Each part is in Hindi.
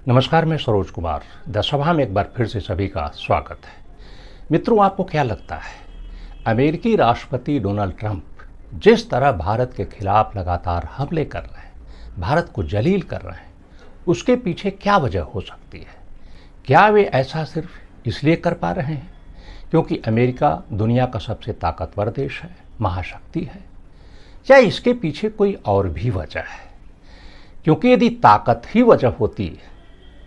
नमस्कार, मैं सरोज कुमार। द सभा में एक बार फिर से सभी का स्वागत है। मित्रों, आपको क्या लगता है, अमेरिकी राष्ट्रपति डोनाल्ड ट्रंप जिस तरह भारत के खिलाफ लगातार हमले कर रहे हैं, भारत को जलील कर रहे हैं, उसके पीछे क्या वजह हो सकती है? क्या वे ऐसा सिर्फ इसलिए कर पा रहे हैं क्योंकि अमेरिका दुनिया का सबसे ताकतवर देश है, महाशक्ति है, या इसके पीछे कोई और भी वजह है? क्योंकि यदि ताकत ही वजह होती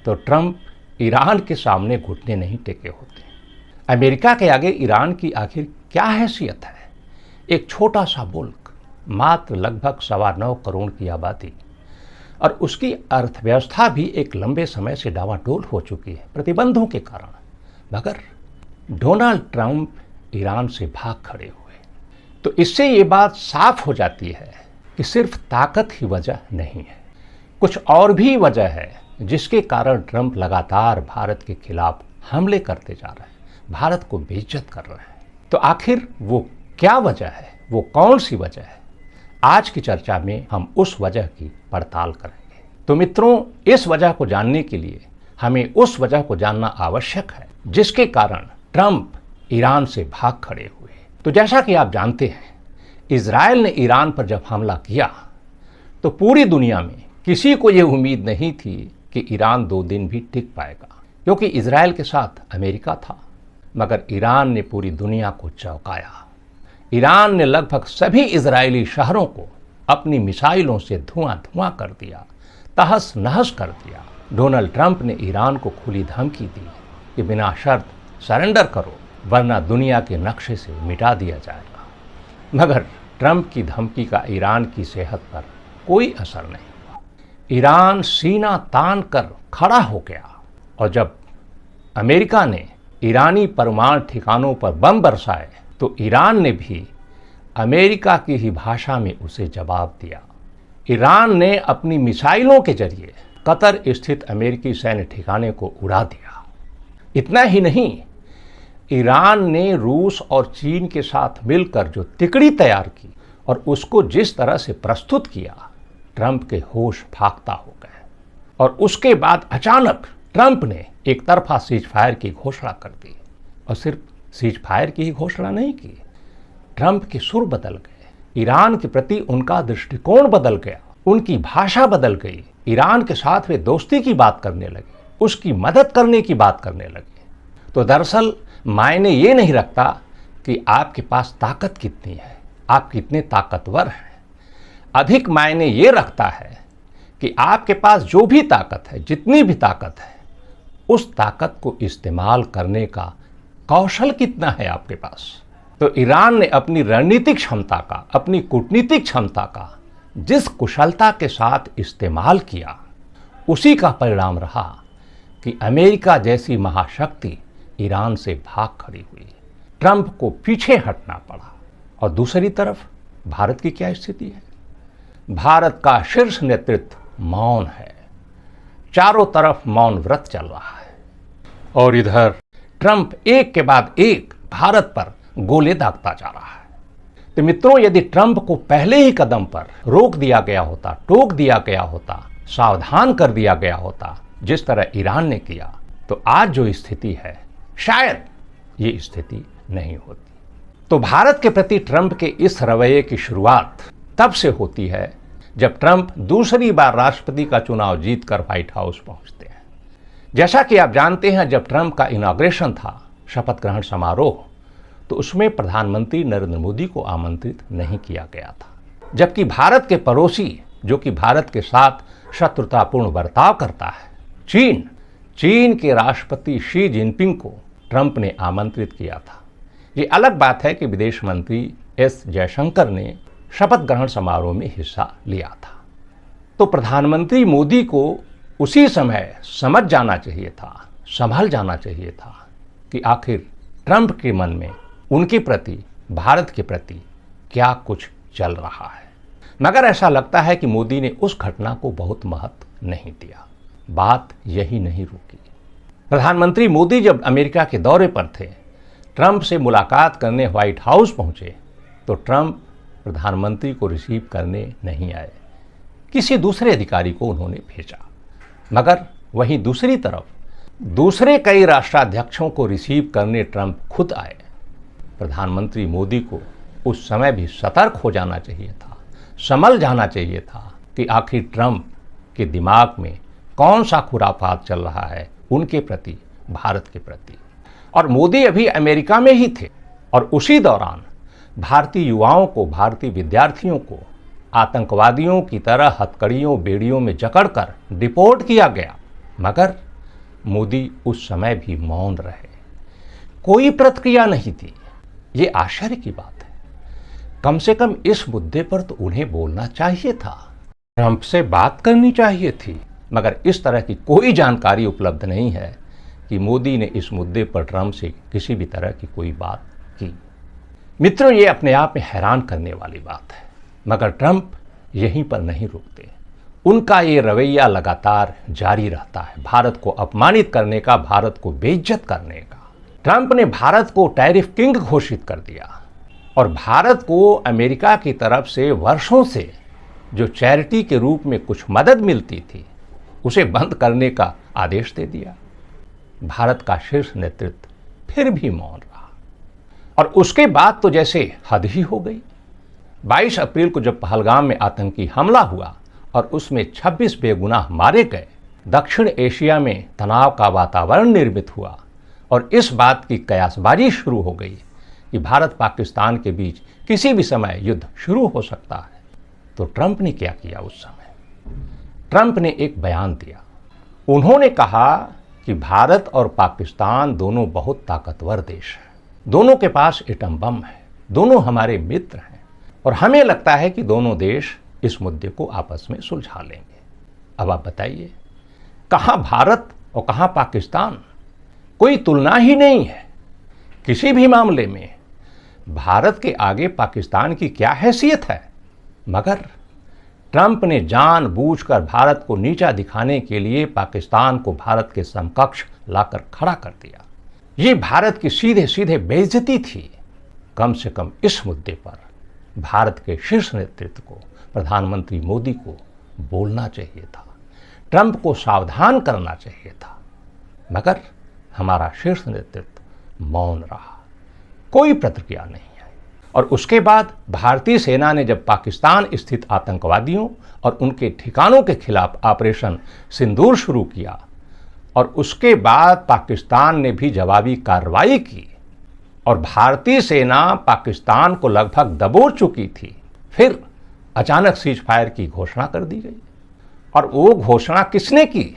तो ट्रंप ईरान के सामने घुटने नहीं टेके होते। अमेरिका के आगे ईरान की आखिर क्या हैसियत है? एक छोटा सा मुल्क, मात्र लगभग 9.25 करोड़ की आबादी, और उसकी अर्थव्यवस्था भी एक लंबे समय से डावाडोल हो चुकी है प्रतिबंधों के कारण। मगर डोनाल्ड ट्रंप ईरान से भाग खड़े हुए। तो इससे ये बात साफ हो जाती है कि सिर्फ ताकत ही वजह नहीं है, कुछ और भी वजह है जिसके कारण ट्रंप लगातार भारत के खिलाफ हमले करते जा रहे हैं, भारत को बेइज्जत कर रहे हैं। तो आखिर वो क्या वजह है, वो कौन सी वजह है? आज की चर्चा में हम उस वजह की पड़ताल करेंगे। तो मित्रों, इस वजह को जानने के लिए हमें उस वजह को जानना आवश्यक है जिसके कारण ट्रंप ईरान से भाग खड़े हुए। तो जैसा कि आप जानते हैं, इजराइल ने ईरान पर जब हमला किया तो पूरी दुनिया में किसी को यह उम्मीद नहीं थी कि ईरान 2 दिन भी टिक पाएगा, क्योंकि इजराइल के साथ अमेरिका था। मगर ईरान ने पूरी दुनिया को चौंकाया। ईरान ने लगभग सभी इजरायली शहरों को अपनी मिसाइलों से धुआं धुआं कर दिया, तहस नहस कर दिया। डोनाल्ड ट्रंप ने ईरान को खुली धमकी दी कि बिना शर्त सरेंडर करो, वरना दुनिया के नक्शे से मिटा दिया जाएगा। मगर ट्रंप की धमकी का ईरान की सेहत पर कोई असर नहीं हुआ। ईरान सीना तान कर खड़ा हो गया, और जब अमेरिका ने ईरानी परमाणु ठिकानों पर बम बरसाए तो ईरान ने भी अमेरिका की ही भाषा में उसे जवाब दिया। ईरान ने अपनी मिसाइलों के जरिए कतर स्थित अमेरिकी सैन्य ठिकाने को उड़ा दिया। इतना ही नहीं, ईरान ने रूस और चीन के साथ मिलकर जो तिकड़ी तैयार की और उसको जिस तरह से प्रस्तुत किया, ट्रंप के होश फाख्ता हो गए। और उसके बाद अचानक ट्रंप ने एक तरफा सीज फायर की घोषणा कर दी। और सिर्फ सीज फायर की ही घोषणा नहीं की, ट्रंप के सुर बदल गए, ईरान के प्रति उनका दृष्टिकोण बदल गया, उनकी भाषा बदल गई। ईरान के साथ वे दोस्ती की बात करने लगे, उसकी मदद करने की बात करने लगे। तो दरअसल मायने ये नहीं रखता कि आपके पास ताकत कितनी है, आप कितने ताकतवर हैं। अधिक मायने ये रखता है कि आपके पास जो भी ताकत है, जितनी भी ताकत है, उस ताकत को इस्तेमाल करने का कौशल कितना है आपके पास। तो ईरान ने अपनी रणनीतिक क्षमता का, अपनी कूटनीतिक क्षमता का जिस कुशलता के साथ इस्तेमाल किया, उसी का परिणाम रहा कि अमेरिका जैसी महाशक्ति ईरान से भाग खड़ी हुई। ट्रंप को पीछे हटना पड़ा। और दूसरी तरफ भारत की क्या स्थिति है? भारत का शीर्ष नेतृत्व मौन है, चारों तरफ मौन व्रत चल रहा है, और इधर ट्रंप एक के बाद एक भारत पर गोले दागता जा रहा है। तो मित्रों, यदि ट्रंप को पहले ही कदम पर रोक दिया गया होता, टोक दिया गया होता, सावधान कर दिया गया होता, जिस तरह ईरान ने किया, तो आज जो स्थिति है, शायद ये स्थिति नहीं होती। तो भारत के प्रति ट्रंप के इस रवैये की शुरुआत तब से होती है जब ट्रंप दूसरी बार राष्ट्रपति का चुनाव जीतकर व्हाइट हाउस पहुंचते हैं। जैसा कि आप जानते हैं, जब ट्रंप का इनॉग्रेशन था, शपथ ग्रहण समारोह, तो उसमें प्रधानमंत्री नरेंद्र मोदी को आमंत्रित नहीं किया गया था। जबकि भारत के पड़ोसी, जो कि भारत के साथ शत्रुतापूर्ण बर्ताव करता है, चीन के राष्ट्रपति शी जिनपिंग को ट्रंप ने आमंत्रित किया था। ये अलग बात है कि विदेश मंत्री एस जयशंकर ने शपथ ग्रहण समारोह में हिस्सा लिया था। तो प्रधानमंत्री मोदी को उसी समय समझ जाना चाहिए था, संभल जाना चाहिए था कि आखिर ट्रंप के मन में उनके प्रति, भारत के प्रति क्या कुछ चल रहा है। मगर ऐसा लगता है कि मोदी ने उस घटना को बहुत महत्व नहीं दिया। बात यही नहीं रुकी। प्रधानमंत्री मोदी जब अमेरिका के दौरे पर थे, ट्रंप से मुलाकात करने व्हाइट हाउस पहुंचे, तो ट्रंप प्रधानमंत्री को रिसीव करने नहीं आए, किसी दूसरे अधिकारी को उन्होंने भेजा। मगर वहीं दूसरी तरफ दूसरे कई राष्ट्राध्यक्षों को रिसीव करने ट्रंप खुद आए। प्रधानमंत्री मोदी को उस समय भी सतर्क हो जाना चाहिए था, संभल जाना चाहिए था कि आखिर ट्रंप के दिमाग में कौन सा खुराफात चल रहा है उनके प्रति, भारत के प्रति। और मोदी अभी अमेरिका में ही थे और उसी दौरान भारतीय युवाओं को, भारतीय विद्यार्थियों को आतंकवादियों की तरह हथकड़ियों बेड़ियों में जकड़कर डिपोर्ट किया गया। मगर मोदी उस समय भी मौन रहे, कोई प्रतिक्रिया नहीं थी। ये आश्चर्य की बात है। कम से कम इस मुद्दे पर तो उन्हें बोलना चाहिए था, ट्रंप से बात करनी चाहिए थी। मगर इस तरह की कोई जानकारी उपलब्ध नहीं है कि मोदी ने इस मुद्दे पर ट्रंप से किसी भी तरह की कोई बात की। मित्रों, ये अपने आप में हैरान करने वाली बात है। मगर ट्रंप यहीं पर नहीं रुकते। उनका ये रवैया लगातार जारी रहता है, भारत को अपमानित करने का, भारत को बेइज्जत करने का। ट्रंप ने भारत को टैरिफ किंग घोषित कर दिया और भारत को अमेरिका की तरफ से वर्षों से जो चैरिटी के रूप में कुछ मदद मिलती थी उसे बंद करने का आदेश दे दिया। भारत का शीर्ष नेतृत्व फिर भी मौन रहा और उसके बाद तो जैसे हद ही हो गई। 22 अप्रैल को जब पहलगाम में आतंकी हमला हुआ और उसमें 26 बेगुनाह मारे गए, दक्षिण एशिया में तनाव का वातावरण निर्मित हुआ और इस बात की कयासबाजी शुरू हो गई कि भारत पाकिस्तान के बीच किसी भी समय युद्ध शुरू हो सकता है। तो ट्रंप ने क्या किया उस समय? ट्रंप ने एक बयान दिया। उन्होंने कहा कि भारत और पाकिस्तान दोनों बहुत ताकतवर देश हैं, दोनों के पास एटम बम है, दोनों हमारे मित्र हैं और हमें लगता है कि दोनों देश इस मुद्दे को आपस में सुलझा लेंगे। अब आप बताइए, कहाँ भारत और कहाँ पाकिस्तान? कोई तुलना ही नहीं है। किसी भी मामले में भारत के आगे पाकिस्तान की क्या हैसियत है? मगर ट्रंप ने जानबूझकर भारत को नीचा दिखाने के लिए पाकिस्तान को भारत के समकक्ष लाकर खड़ा कर दिया। ये भारत की सीधे सीधे बेइज्जती थी। कम से कम इस मुद्दे पर भारत के शीर्ष नेतृत्व को, प्रधानमंत्री मोदी को बोलना चाहिए था, ट्रंप को सावधान करना चाहिए था। मगर हमारा शीर्ष नेतृत्व मौन रहा, कोई प्रतिक्रिया नहीं आई। और उसके बाद भारतीय सेना ने जब पाकिस्तान स्थित आतंकवादियों और उनके ठिकानों के खिलाफ ऑपरेशन सिंदूर शुरू किया और उसके बाद पाकिस्तान ने भी जवाबी कार्रवाई की और भारतीय सेना पाकिस्तान को लगभग दबोच चुकी थी, फिर अचानक सीज फायर की घोषणा कर दी गई। और वो घोषणा किसने की?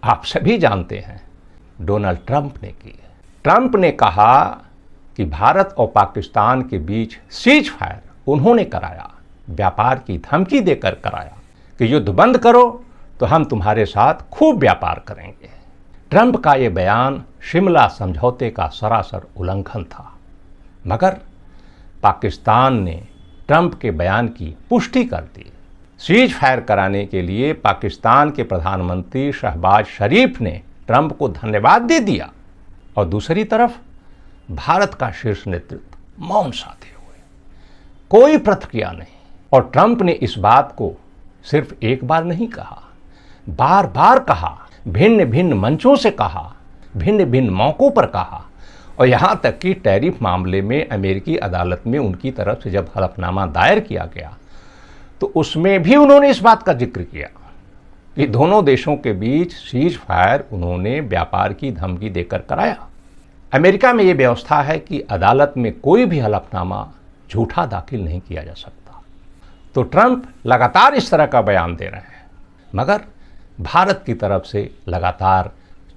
आप सभी जानते हैं, डोनाल्ड ट्रंप ने की। ट्रंप ने कहा कि भारत और पाकिस्तान के बीच सीज फायर उन्होंने कराया, व्यापार की धमकी देकर कराया कि युद्ध बंद करो तो हम तुम्हारे साथ खूब व्यापार करेंगे। ट्रंप का ये बयान शिमला समझौते का सरासर उल्लंघन था। मगर पाकिस्तान ने ट्रंप के बयान की पुष्टि कर दी। सीज फायर कराने के लिए पाकिस्तान के प्रधानमंत्री शहबाज शरीफ ने ट्रंप को धन्यवाद दे दिया और दूसरी तरफ भारत का शीर्ष नेतृत्व मौन साधे हुए, कोई प्रतिक्रिया नहीं। और ट्रंप ने इस बात को सिर्फ एक बार नहीं कहा, बार बार कहा, भिन्न भिन्न मंचों से कहा, भिन्न भिन्न मौकों पर कहा। और यहाँ तक कि टैरिफ मामले में अमेरिकी अदालत में उनकी तरफ से जब हलफनामा दायर किया गया तो उसमें भी उन्होंने इस बात का जिक्र किया कि दोनों देशों के बीच सीज फायर उन्होंने व्यापार की धमकी देकर कराया। अमेरिका में ये व्यवस्था है कि अदालत में कोई भी हलफनामा झूठा दाखिल नहीं किया जा सकता। तो ट्रंप लगातार इस तरह का बयान दे रहे हैं, मगर भारत की तरफ से लगातार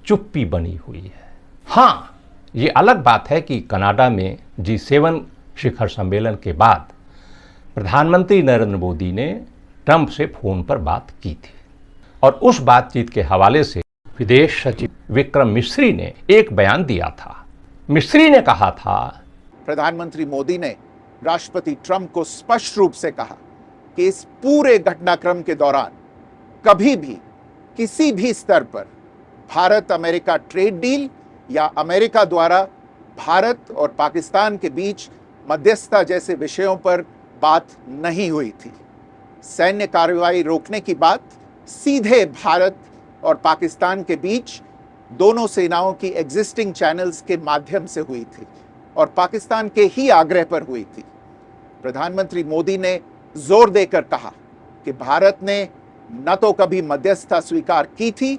चुप्पी बनी हुई है। हाँ, ये अलग बात है कि कनाडा में G7 शिखर सम्मेलन के बाद प्रधानमंत्री नरेंद्र मोदी ने ट्रंप से फोन पर बात की थी और उस बातचीत के हवाले से विदेश सचिव विक्रम मिस्री ने एक बयान दिया था। मिस्री ने कहा था, प्रधानमंत्री मोदी ने राष्ट्रपति ट्रंप को स्पष्ट रूप से कहा कि इस पूरे घटनाक्रम के दौरान कभी भी किसी भी स्तर पर भारत अमेरिका ट्रेड डील या अमेरिका द्वारा भारत और पाकिस्तान के बीच मध्यस्थता जैसे विषयों पर बात नहीं हुई थी। सैन्य कार्रवाई रोकने की बात सीधे भारत और पाकिस्तान के बीच दोनों सेनाओं की एग्जिस्टिंग चैनल्स के माध्यम से हुई थी और पाकिस्तान के ही आग्रह पर हुई थी। प्रधानमंत्री मोदी ने जोर देकर कहा कि भारत ने न तो कभी मध्यस्थता स्वीकार की थी,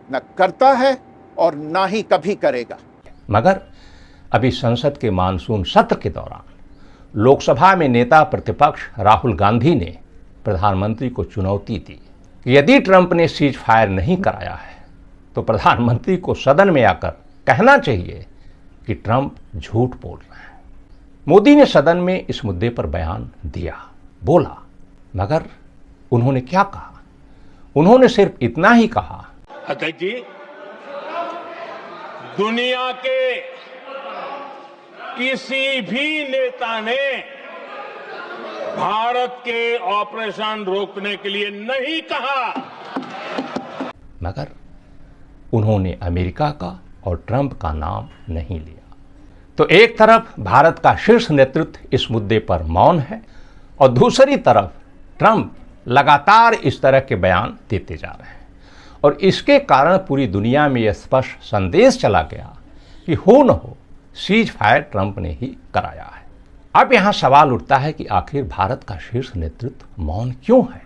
न करता है और न ही कभी करेगा। मगर अभी संसद के मानसून सत्र के दौरान लोकसभा में नेता प्रतिपक्ष राहुल गांधी ने प्रधानमंत्री को चुनौती दी कि यदि ट्रंप ने सीज फायर नहीं कराया है तो प्रधानमंत्री को सदन में आकर कहना चाहिए कि ट्रंप झूठ बोल रहे हैं। मोदी ने सदन में इस मुद्दे पर बयान दिया, बोला, मगर उन्होंने क्या कहा? उन्होंने सिर्फ इतना ही कहा, अध्यक्ष जी, दुनिया के किसी भी नेता ने भारत के ऑपरेशन रोकने के लिए नहीं कहा। मगर उन्होंने अमेरिका का और ट्रंप का नाम नहीं लिया। तो एक तरफ भारत का शीर्ष नेतृत्व इस मुद्दे पर मौन है और दूसरी तरफ ट्रंप लगातार इस तरह के बयान देते जा रहे हैं और इसके कारण पूरी दुनिया में यह स्पष्ट संदेश चला गया कि हो न हो सीज फायर ट्रंप ने ही कराया है। अब यहां सवाल उठता है कि आखिर भारत का शीर्ष नेतृत्व मौन क्यों है?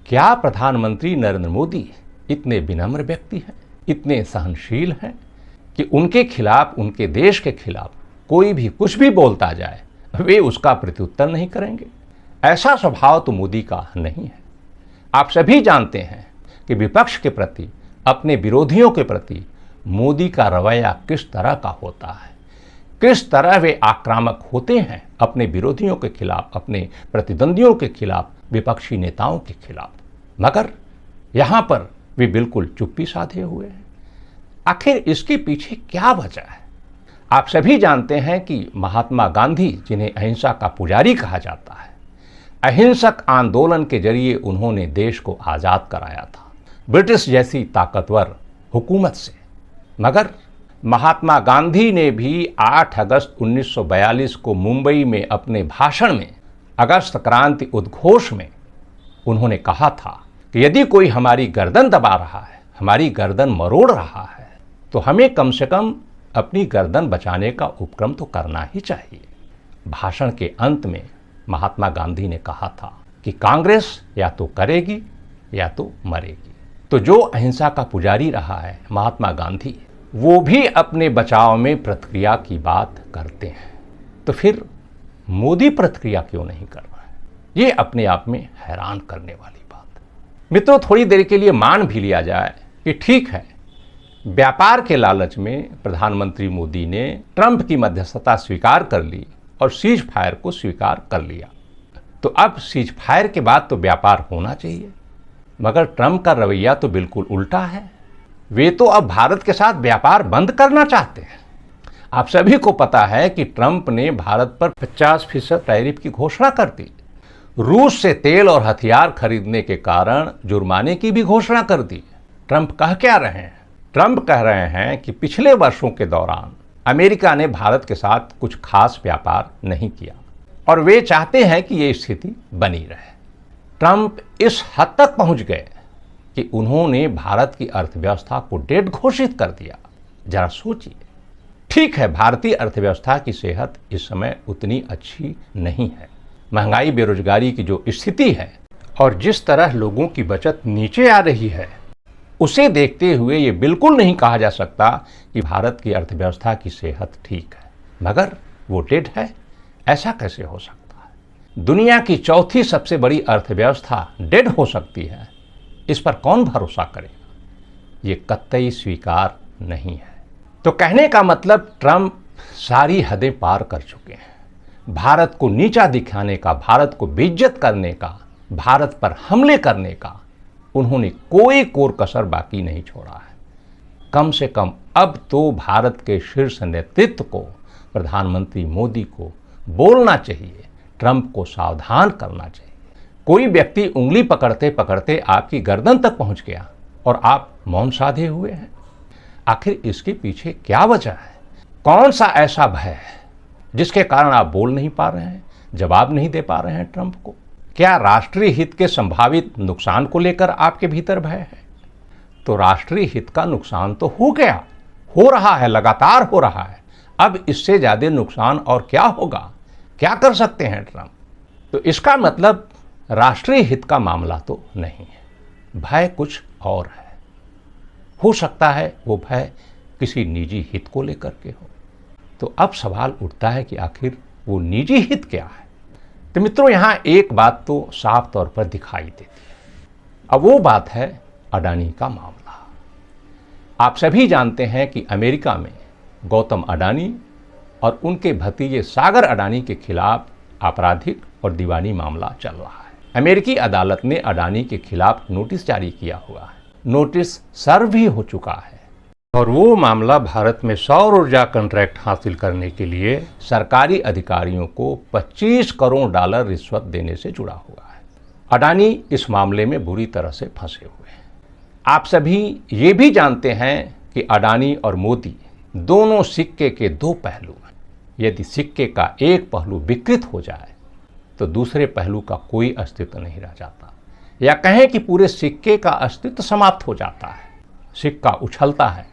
क्या प्रधानमंत्री नरेंद्र मोदी इतने विनम्र व्यक्ति हैं, इतने सहनशील हैं कि उनके खिलाफ, उनके देश के खिलाफ कोई भी कुछ भी बोलता जाए वे उसका प्रत्युत्तर नहीं करेंगे? ऐसा स्वभाव तो मोदी का नहीं है। आप सभी जानते हैं कि विपक्ष के प्रति, अपने विरोधियों के प्रति मोदी का रवैया किस तरह का होता है, किस तरह वे आक्रामक होते हैं अपने विरोधियों के खिलाफ, अपने प्रतिद्वंदियों के खिलाफ, विपक्षी नेताओं के खिलाफ। मगर यहाँ पर वे बिल्कुल चुप्पी साधे हुए हैं। आखिर इसके पीछे क्या वजह है? आप सभी जानते हैं कि महात्मा गांधी, जिन्हें अहिंसा का पुजारी कहा जाता है, अहिंसक आंदोलन के जरिए उन्होंने देश को आज़ाद कराया था ब्रिटिश जैसी ताकतवर हुकूमत से। मगर महात्मा गांधी ने भी 8 अगस्त 1942 को मुंबई में अपने भाषण में, अगस्त क्रांति उद्घोष में, उन्होंने कहा था कि यदि कोई हमारी गर्दन दबा रहा है, हमारी गर्दन मरोड़ रहा है, तो हमें कम से कम अपनी गर्दन बचाने का उपक्रम तो करना ही चाहिए। भाषण के अंत में महात्मा गांधी ने कहा था कि कांग्रेस या तो करेगी या तो मरेगी। तो जो अहिंसा का पुजारी रहा है महात्मा गांधी, वो भी अपने बचाव में प्रतिक्रिया की बात करते हैं। तो फिर मोदी प्रतिक्रिया क्यों नहीं कर रहा है? ये अपने आप में हैरान करने वाली बात। मित्रों, थोड़ी देर के लिए मान भी लिया जाए कि ठीक है, व्यापार के लालच में प्रधानमंत्री मोदी ने ट्रंप की मध्यस्थता स्वीकार कर ली और सीज फायर को स्वीकार कर लिया। तो अब सीज फायर के बाद तो व्यापार होना चाहिए, मगर ट्रंप का रवैया तो बिल्कुल उल्टा है। वे तो अब भारत के साथ व्यापार बंद करना चाहते हैं। आप सभी को पता है कि ट्रंप ने भारत पर 50% टैरिफ की घोषणा कर दी। रूस से तेल और हथियार खरीदने के कारण जुर्माने की भी घोषणा कर दी। ट्रंप कह क्या रहे हैं? ट्रंप कह रहे हैं कि पिछले वर्षों के दौरान अमेरिका ने भारत के साथ कुछ खास व्यापार नहीं किया और वे चाहते हैं कि ये स्थिति बनी रहे। ट्रंप इस हद तक पहुंच गए कि उन्होंने भारत की अर्थव्यवस्था को डेड घोषित कर दिया। जरा सोचिए, ठीक है, भारतीय अर्थव्यवस्था की सेहत इस समय उतनी अच्छी नहीं है। महंगाई, बेरोजगारी की जो स्थिति है और जिस तरह लोगों की बचत नीचे आ रही है, उसे देखते हुए ये बिल्कुल नहीं कहा जा सकता कि भारत की अर्थव्यवस्था की सेहत ठीक है। मगर वो डेड है, ऐसा कैसे हो सकता है? दुनिया की चौथी सबसे बड़ी अर्थव्यवस्था डेड हो सकती है, इस पर कौन भरोसा करेगा? ये कतई स्वीकार नहीं है। तो कहने का मतलब ट्रंप सारी हदें पार कर चुके हैं। भारत को नीचा दिखाने का, भारत को बेइज्जत करने का, भारत पर हमले करने का उन्होंने कोई कोर कसर बाकी नहीं छोड़ा है। कम से कम अब तो भारत के शीर्ष नेतृत्व को, प्रधानमंत्री मोदी को बोलना चाहिए, ट्रंप को सावधान करना चाहिए। कोई व्यक्ति उंगली पकड़ते पकड़ते आपकी गर्दन तक पहुंच गया और आप मौन साधे हुए हैं। आखिर इसके पीछे क्या वजह है? कौन सा ऐसा भय है जिसके कारण आप बोल नहीं पा रहे हैं, जवाब नहीं दे पा रहे हैं ट्रंप को? क्या राष्ट्रीय हित के संभावित नुकसान को लेकर आपके भीतर भय है? तो राष्ट्रीय हित का नुकसान तो हो गया, हो रहा है, लगातार हो रहा है। अब इससे ज़्यादा नुकसान और क्या होगा? क्या कर सकते हैं ट्रंप? तो इसका मतलब राष्ट्रीय हित का मामला तो नहीं है, भय कुछ और है। हो सकता है वो भय किसी निजी हित को लेकर के हो। तो अब सवाल उठता है कि आखिर वो निजी हित क्या है? तो मित्रों, यहाँ एक बात तो साफ तौर पर दिखाई देती है। अब वो बात है अडानी का मामला। आप सभी जानते हैं कि अमेरिका में गौतम अडानी और उनके भतीजे सागर अडानी के खिलाफ आपराधिक और दीवानी मामला चल रहा है। अमेरिकी अदालत ने अडानी के खिलाफ नोटिस जारी किया हुआ है। नोटिस सर्व भी हो चुका है और वो मामला भारत में सौर ऊर्जा कॉन्ट्रैक्ट हासिल करने के लिए सरकारी अधिकारियों को $25 करोड़ रिश्वत देने से जुड़ा हुआ है। अडानी इस मामले में बुरी तरह से फंसे हुए हैं। आप सभी ये भी जानते हैं कि अडानी और मोदी दोनों सिक्के के दो पहलू हैं। यदि सिक्के का एक पहलू विकृत हो जाए तो दूसरे पहलू का कोई अस्तित्व नहीं रह जाता, या कहें कि पूरे सिक्के का अस्तित्व समाप्त हो जाता है। सिक्का उछलता है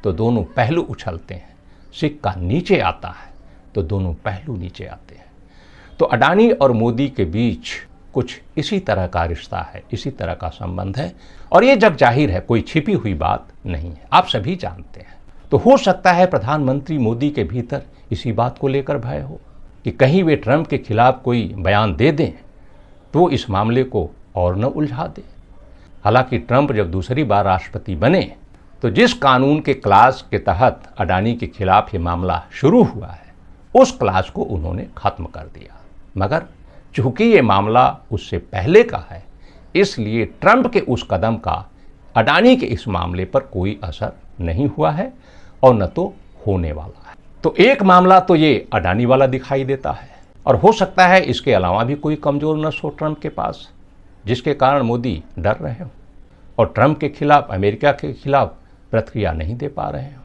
तो दोनों पहलू उछलते हैं, सिक्का नीचे आता है तो दोनों पहलू नीचे आते हैं। तो अडानी और मोदी के बीच कुछ इसी तरह का रिश्ता है, इसी तरह का संबंध है और ये जग जाहिर है, कोई छिपी हुई बात नहीं है, आप सभी जानते हैं। तो हो सकता है प्रधानमंत्री मोदी के भीतर इसी बात को लेकर भय हो कि कहीं वे ट्रंप के खिलाफ कोई बयान दे दें तो इस मामले को और न उलझा दें। हालांकि ट्रंप जब दूसरी बार राष्ट्रपति बने तो जिस कानून के क्लास के तहत अडानी के खिलाफ ये मामला शुरू हुआ है, उस क्लास को उन्होंने खत्म कर दिया। मगर चूंकि ये मामला उससे पहले का है, इसलिए ट्रंप के उस कदम का अडानी के इस मामले पर कोई असर नहीं हुआ है और न तो होने वाला है। तो एक मामला तो ये अडानी वाला दिखाई देता है और हो सकता है इसके अलावा भी कोई कमजोर नस हो ट्रंप के पास, जिसके कारण मोदी डर रहे हो और ट्रंप के खिलाफ, अमेरिका के खिलाफ प्रतिक्रिया नहीं दे पा रहे हो।